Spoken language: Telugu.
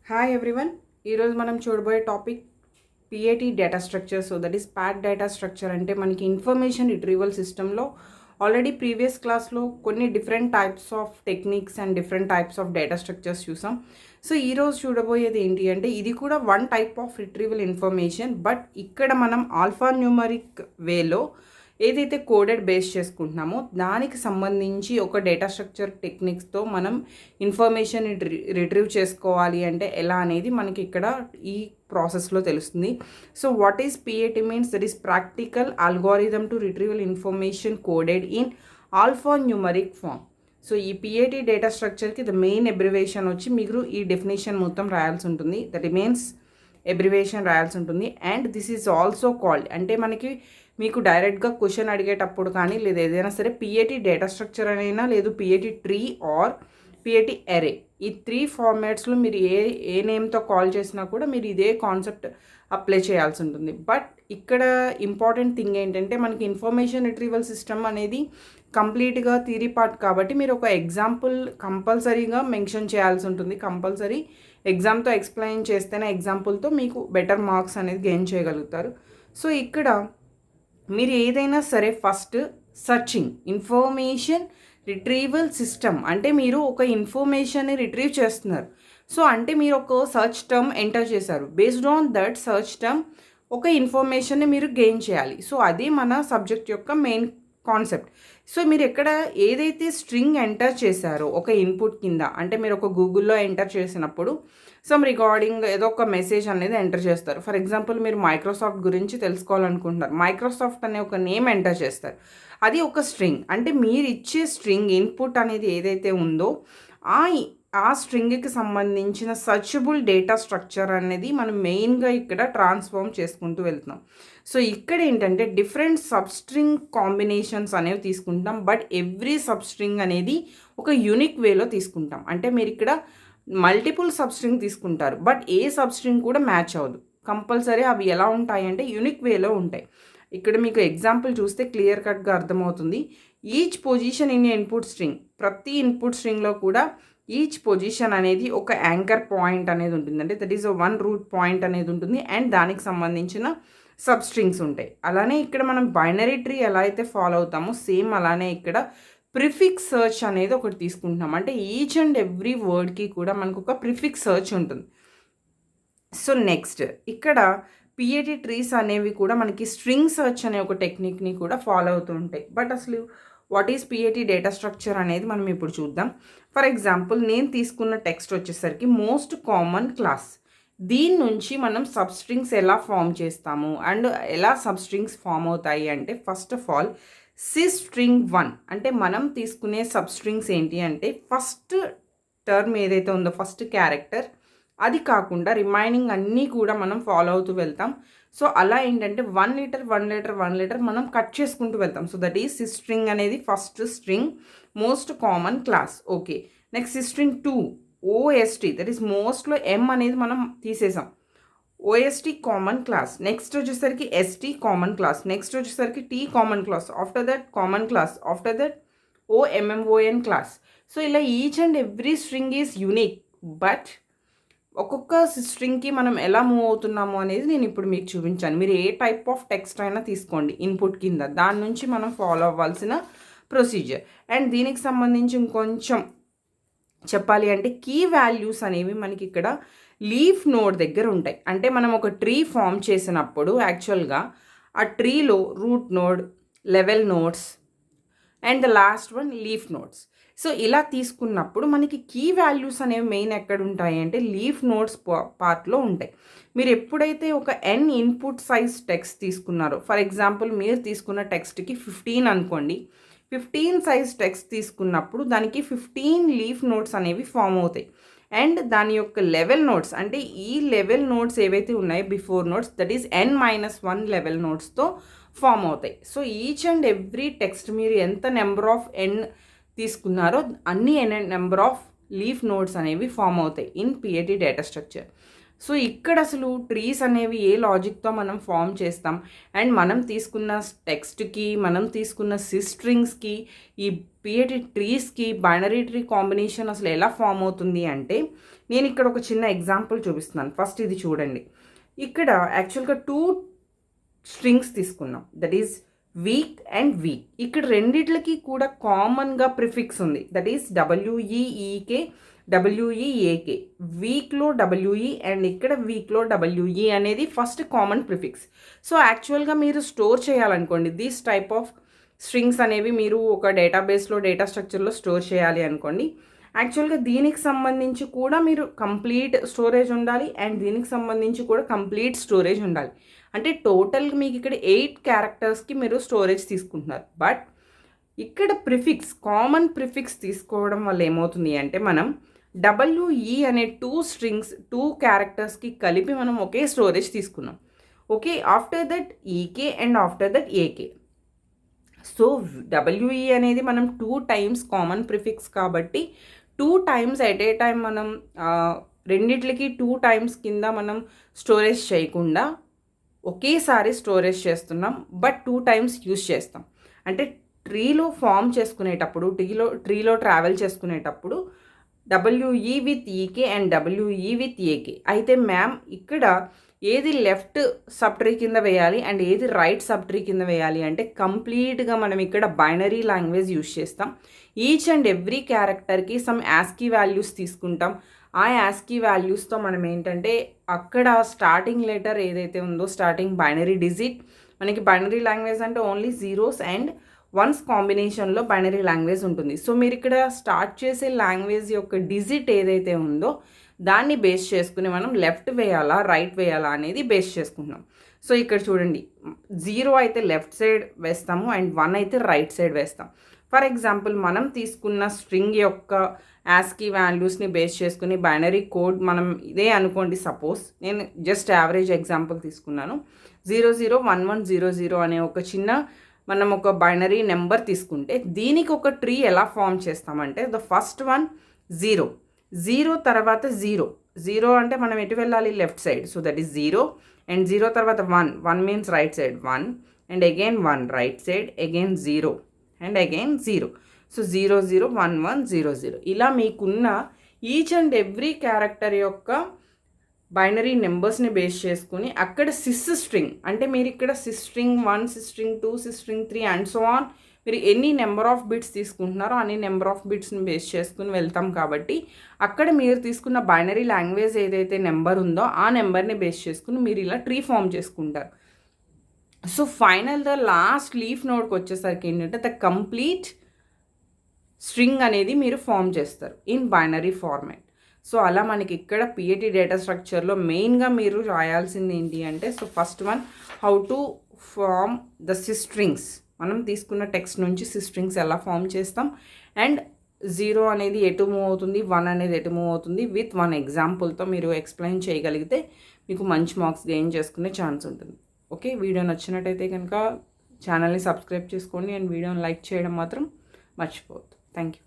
Hi everyone. ఈరోజు మనం చూడబోయే topic పిఏటి data structure. So that is Pat data structure అంటే మనకి ఇన్ఫర్మేషన్ రిట్రీవల్ సిస్టంలో ఆల్రెడీ ప్రీవియస్ క్లాస్లో కొన్ని different types of techniques and different types of data structures చూసాం. సో ఈరోజు చూడబోయేది ఏంటి అంటే ఇది కూడా one type of retrieval information, but ఇక్కడ మనం ఆల్ఫా న్యూమరిక్ వేలో ఏదైతే కోడెడ్ బేస్ చేసుకుంటున్నామో దానికి సంబంధించి ఒక డేటా స్ట్రక్చర్ టెక్నిక్స్తో మనం ఇన్ఫర్మేషన్ రిట్రీవ్ చేసుకోవాలి అంటే ఎలా అనేది మనకి ఇక్కడ ఈ ప్రాసెస్లో తెలుస్తుంది. So what is PAT means? That is practical algorithm to retrieval information coded in alphanumeric form. So ఈ పిఏటి డేటా స్ట్రక్చర్కి ద మెయిన్ ఎబ్రివేషన్ వచ్చి మీరు ఈ డెఫినేషన్ మొత్తం రాయాల్సి ఉంటుంది. దట్ మీన్స్ ఎబ్రివేషన్ రాయాల్సి ఉంటుంది. And this is also called అంటే మనకి మీకు డైరెక్ట్గా క్వశ్చన్ అడిగేటప్పుడు కానీ లేదా ఏదైనా సరే పిఏటి డేటా స్ట్రక్చర్ అయినా లేదు పిఏటి ట్రీ ఆర్ పిఏటి ఎరే, ఈ 3 ఫార్మాట్స్లో మీరు ఏ నేమ్తో కాల్ చేసినా కూడా మీరు ఇదే కాన్సెప్ట్ అప్లై చేయాల్సి ఉంటుంది. బట్ ఇక్కడ ఇంపార్టెంట్ థింగ్ ఏంటంటే మనకి ఇన్ఫర్మేషన్ రిట్రీవల్ సిస్టమ్ అనేది కంప్లీట్గా థియరీ పార్ట్ కాబట్టి మీరు ఒక ఎగ్జాంపుల్ కంపల్సరీగా మెన్షన్ చేయాల్సి ఉంటుంది. కంపల్సరీ ఎగ్జామ్తో ఎక్స్ప్లెయిన్ చేస్తేనే ఎగ్జాంపుల్తో మీకు బెటర్ మార్క్స్ అనేది గెయిన్ చేయగలుగుతారు. సో ఇక్కడ మీరు ఏదైనా సరే first searching information retrieval system అంటే మీరు ఒక ఇన్ఫర్మేషన్ని రిట్రీవ్ చేస్తున్నారు. సో అంటే మీరు ఒక సర్చ్ టర్మ్ ఎంటర్ చేశారు. Based on that search term ఒక ఇన్ఫర్మేషన్ని మీరు గెయిన్ చేయాలి. సో అది మన సబ్జెక్ట్ యొక్క మెయిన్ కాన్సెప్ట్. సో మీరు ఎక్కడ ఏదైతే స్ట్రింగ్ ఎంటర్ చేశారో ఒక ఇన్పుట్ కింద అంటే మీరు ఒక గూగుల్లో ఎంటర్ చేసినప్పుడు సమ్ రికార్డింగ్ ఏదో ఒక మెసేజ్ అనేది ఎంటర్ చేస్తారు. ఫర్ ఎగ్జాంపుల్ మీరు మైక్రోసాఫ్ట్ గురించి తెలుసుకోవాలనుకుంటున్నారు, మైక్రోసాఫ్ట్ అనే ఒక నేమ్ ఎంటర్ చేస్తారు. అది ఒక స్ట్రింగ్ అంటే మీరు ఇచ్చే స్ట్రింగ్ ఇన్పుట్ అనేది ఏదైతే ఉందో ఆ స్ట్రింగ్కి సంబంధించిన సర్చబుల్ డేటా స్ట్రక్చర్ అనేది మనం మెయిన్గా ఇక్కడ ట్రాన్స్ఫార్మ్ చేసుకుంటూ వెళ్తున్నాం. సో ఇక్కడ ఏంటంటే డిఫరెంట్ సబ్స్ట్రింగ్ కాంబినేషన్స్ అనేవి తీసుకుంటాం, బట్ ఎవ్రీ సబ్స్ట్రింగ్ అనేది ఒక యూనిక్ వేలో తీసుకుంటాం. అంటే మీరు ఇక్కడ మల్టిపుల్ సబ్స్ట్రింగ్ తీసుకుంటారు, బట్ ఏ సబ్స్ట్రింగ్ కూడా మ్యాచ్ అవ్వదు. కంపల్సరీ అవి ఎలా ఉంటాయి అంటే యూనిక్ వేలో ఉంటాయి. ఇక్కడ మీకు ఎగ్జాంపుల్ చూస్తే క్లియర్ కట్గా అర్థమవుతుంది. Each position in input string, ప్రతి ఇన్పుట్ స్ట్రింగ్లో కూడా ఈచ్ పొజిషన్ అనేది ఒక యాంకర్ పాయింట్ అనేది ఉంటుంది. అంటే that is one root point అనేది ఉంటుంది అండ్ దానికి సంబంధించిన సబ్స్ట్రింగ్స్ ఉంటాయి. అలానే ఇక్కడ మనం బైనరీ ట్రీ ఎలా అయితే ఫాలో అవుతామో సేమ్ అలానే ఇక్కడ ప్రిఫిక్స్ సర్చ్ అనేది ఒకటి తీసుకుంటున్నాం. అంటే ఈచ్ అండ్ ఎవ్రీ వర్డ్కి కూడా మనకు ఒక ప్రిఫిక్స్ సర్చ్ ఉంటుంది. సో నెక్స్ట్ ఇక్కడ పిఏటి ట్రీస్ అనేవి కూడా మనకి స్ట్రింగ్ సర్చ్ అనే ఒక టెక్నిక్ని కూడా ఫాలో అవుతూ ఉంటాయి. బట్ అసలు వాట్ ఈస్ పిఏటి డేటా స్ట్రక్చర్ అనేది మనం ఇప్పుడు చూద్దాం. ఫర్ ఎగ్జాంపుల్ నేను తీసుకున్న టెక్స్ట్ వచ్చేసరికి మోస్ట్ కామన్ క్లాస్. దీని నుంచి మనం సబ్స్ట్రింగ్స్ ఎలా ఫామ్ చేస్తాము అండ్ ఎలా సబ్స్ట్రింగ్స్ ఫామ్ అవుతాయి అంటే ఫస్ట్ ఆఫ్ ఆల్ సిస్ట్రింగ్ 1 అంటే మనం తీసుకునే సబ్స్ట్రింగ్స్ ఏంటి అంటే ఫస్ట్ టర్మ్ ఏదైతే ఉందో ఫస్ట్ క్యారెక్టర్ అది కాకుండా రిమైనింగ్ అన్నీ కూడా మనం ఫాలో అవుతూ వెళ్తాం. సో అలా ఏంటంటే 1 లీటర్ 1 లీటర్ 1 లీటర్ మనం కట్ చేసుకుంటూ వెళ్తాం. సో దట్ ఈస్ సిస్ట్రింగ్ అనేది first string most common class. Okay, next sistring 2 OST, that is మోస్ట్లో ఎం అనేది మనం తీసేసాం. OST common class. నెక్స్ట్ వచ్చేసరికి ఎస్టీ కామన్ క్లాస్. నెక్స్ట్ వచ్చేసరికి T common class. After that common class. After that O M M O N class. So ఇలా each and every string is unique, but ఒక్కొక్క స్ట్రింగ్కి మనం ఎలా మూవ్ అవుతున్నాము అనేది నేను ఇప్పుడు మీకు చూపించాను. మీరు ఏ టైప్ ఆఫ్ టెక్స్ట్ అయినా తీసుకోండి ఇన్పుట్ కింద, దాని నుంచి మనం ఫాలో అవ్వాల్సిన ప్రొసీజర్. అండ్ దీనికి సంబంధించి ఇంకొంచెం చెప్పాలి అంటే కీ వాల్యూస్ అనేవి మనకి ఇక్కడ లీఫ్ నోడ్ దగ్గర ఉంటాయి. అంటే మనం ఒక ట్రీ ఫామ్ చేసినప్పుడు యాక్చువల్గా ఆ ట్రీలో root node, level nodes and the last one leaf nodes. So ఇలా తీసుకున్నప్పుడు మనకి కీ వాల్యూస్ అనేవి మెయిన్ ఎక్కడ ఉంటాయి అంటే లీఫ్ నోడ్స్ పార్ట్లో ఉంటాయి. మీరు ఎప్పుడైతే ఒక ఎన్ ఇన్పుట్ సైజ్ టెక్స్ట్ తీసుకున్నారో, ఫర్ ఎగ్జాంపుల్ మీరు తీసుకున్న టెక్స్ట్కి 15 అనుకోండి, 15 సైజ్ టెక్స్ట్ తీసుకున్నప్పుడు దానికి 15 లీఫ్ నోడ్స్ అనేవి ఫామ్ అవుతాయి. అండ్ దాని యొక్క లెవెల్ నోడ్స్ అంటే ఈ లెవెల్ నోడ్స్ ఏవైతే ఉన్నాయో before nodes, that is n-1 level నోడ్స్తో ఫామ్ అవుతాయి. So each and every text మీరు ఎంత నెంబర్ ఆఫ్ ఎన్ తీసుకున్నారో అన్ని నెంబర్ ఆఫ్ లీఫ్ నోడ్స్ అనేవి ఫామ్ అవుతాయి in PAT data structure. So ఇక్కడ అసలు ట్రీస్ అనేవి ఏ లాజిక్తో మనం ఫామ్ చేస్తాం అండ్ మనం తీసుకున్న టెక్స్ట్కి మనం తీసుకున్న సిస్ట్రింగ్స్కి ఈ పిఏటి ట్రీస్కి బైనరీ ట్రీ కాంబినేషన్ అసలు ఎలా ఫామ్ అవుతుంది అంటే నేను ఇక్కడ ఒక చిన్న ఎగ్జాంపుల్ చూపిస్తున్నాను. ఫస్ట్ ఇది చూడండి. ఇక్కడ యాక్చువల్గా 2 స్ట్రింగ్స్ తీసుకున్నాం, that is week and weak. ఇక్కడ రెండిట్లకి కూడా కామన్గా ప్రిఫిక్స్ ఉంది, దట్ ఈస్ WEEK WEAK. వీక్లో WE అండ్ ఇక్కడ వీక్లో WE అనేది ఫస్ట్ కామన్ ప్రిఫిక్స్. సో యాక్చువల్గా మీరు స్టోర్ చేయాలనుకోండి, దిస్ టైప్ ఆఫ్ స్ట్రింగ్స్ అనేవి మీరు ఒక డేటాబేస్లో డేటా స్ట్రక్చర్లో స్టోర్ చేయాలి అనుకోండి. యాక్చువల్గా దీనికి సంబంధించి కూడా మీరు కంప్లీట్ స్టోరేజ్ ఉండాలి అండ్ దీనికి సంబంధించి కూడా కంప్లీట్ స్టోరేజ్ ఉండాలి. అంటే టోటల్గా మీకు ఇక్కడ 8 క్యారెక్టర్స్కి మీరు స్టోరేజ్ తీసుకుంటున్నారు. బట్ ఇక్కడ ప్రిఫిక్స్, కామన్ ప్రిఫిక్స్ తీసుకోవడం వల్ల ఏమవుతుంది అంటే మనం WE అనే 2 స్ట్రింగ్స్ 2 క్యారెక్టర్స్కి కలిపి మనం ఒకే స్టోరేజ్ తీసుకున్నాం. Okay, after that EK and after that AK. So WE అనేది మనం 2 టైమ్స్ కామన్ ప్రిఫిక్స్ కాబట్టి 2 టైమ్స్ ఎట్ ఏ టైం మనం రెండిట్లకి 2 టైమ్స్ కింద మనం స్టోరేజ్ చేయకుండా ఒకేసారి స్టోరేజ్ చేస్తున్నాం, బట్ 2 టైమ్స్ యూజ్ చేస్తాం. అంటే ట్రీలో ఫామ్ చేసుకునేటప్పుడు, ట్రీలో ట్రావెల్ చేసుకునేటప్పుడు WE with EK and WE with AK. అయితే మ్యామ్ ఇక్కడ ఏది లెఫ్ట్ సబ్ ట్రీ కింద వేయాలి అండ్ ఏది రైట్ సబ్ ట్రీ కింద వేయాలి అంటే కంప్లీట్గా మనం ఇక్కడ బైనరీ లాంగ్వేజ్ యూజ్ చేస్తాం. ఈచ్ అండ్ ఎవ్రీ క్యారెక్టర్కి సమ్ యాస్కీ వాల్యూస్ తీసుకుంటాం. ఆ యాస్కీ వాల్యూస్తో మనం ఏంటంటే అక్కడ స్టార్టింగ్ లెటర్ ఏదైతే ఉందో, స్టార్టింగ్ బైనరీ డిజిట్, మనకి బైనరీ లాంగ్వేజ్ అంటే ఓన్లీ జీరోస్ అండ్ వన్స్ కాంబినేషన్లో బైనరీ లాంగ్వేజ్ ఉంటుంది. సో మీరు ఇక్కడ స్టార్ట్ చేసే లాంగ్వేజ్ యొక్క డిజిట్ ఏదైతే ఉందో దాన్ని బేస్ చేసుకుని మనం లెఫ్ట్ వేయాలా రైట్ వేయాలా అనేది బేస్ చేసుకుంటున్నాం. సో ఇక్కడ చూడండి, 0 అయితే లెఫ్ట్ సైడ్ వేస్తాము అండ్ 1 అయితే రైట్ సైడ్ వేస్తాం. ఫర్ ఎగ్జాంపుల్ మనం తీసుకున్న స్ట్రింగ్ యొక్క యాస్కీ వాల్యూస్ని బేస్ చేసుకుని బైనరీ కోడ్ మనం ఇదే అనుకోండి. సపోజ్ నేను జస్ట్ యావరేజ్ ఎగ్జాంపుల్ తీసుకున్నాను. 001100 అనే ఒక చిన్న మనం ఒక బైనరీ నెంబర్ తీసుకుంటే దీనికి ఒక ట్రీ ఎలా ఫామ్ చేస్తామంటే ద ఫస్ట్ వన్ 0 తర్వాత 0 అంటే మనం ఎటు వెళ్ళాలి, left side. So that is 0 and 0 తర్వాత 1 means right side, 1 and again 1 right side, again 0 and again 0. So 001100 ఇలా మీకున్న ఈచ్ అండ్ ఎవ్రీ క్యారెక్టర్ యొక్క బైనరీ నెంబర్స్ని బేస్ చేసుకుని అక్కడ సిస్ స్ట్రింగ్, అంటే మీరు ఇక్కడ this string 1, this string 2, this string 3 and so on, మీరు ఎన్ని నెంబర్ ఆఫ్ బిట్స్ తీసుకుంటున్నారో అన్ని నెంబర్ ఆఫ్ బిట్స్ని బేస్ చేసుకుని వెళ్తాం. కాబట్టి అక్కడ మీరు తీసుకున్న బైనరీ లాంగ్వేజ్ ఏదైతే నెంబర్ ఉందో ఆ నెంబర్ని బేస్ చేసుకుని మీరు ఇలా ట్రీ ఫామ్ చేసుకుంటారు. So final the last leaf నోడ్కి వచ్చేసరికి ఏంటంటే ద కంప్లీట్ స్ట్రింగ్ అనేది మీరు ఫామ్ చేస్తారు ఇన్ బైనరీ ఫార్మాట్. సో అలా మనకి ఇక్కడ పిఏటి డేటా స్ట్రక్చర్లో మెయిన్గా మీరు రాయాల్సింది ఏంటి అంటే, so first one how to form the sistrings. మనం తీసుకున్న టెక్స్ట్ నుంచి సిస్ట్రింగ్స్ ఎలా ఫామ్ చేస్తాం అండ్ 0 అనేది ఎటు మూవ్ అవుతుంది, 1 అనేది ఎటు మూవ్ అవుతుంది విత్ 1 ఎగ్జాంపుల్తో మీరు ఎక్స్ప్లెయిన్ చేయగలిగితే మీకు మంచి మార్క్స్ గెయిన్ చేసుకునే ఛాన్స్ ఉంటుంది. ఓకే, వీడియో నచ్చినట్టయితే కనుక ఛానల్ని సబ్స్క్రైబ్ చేసుకోండి అండ్ వీడియోని లైక్ చేయడం మాత్రం మర్చిపోవద్దు. Thank you.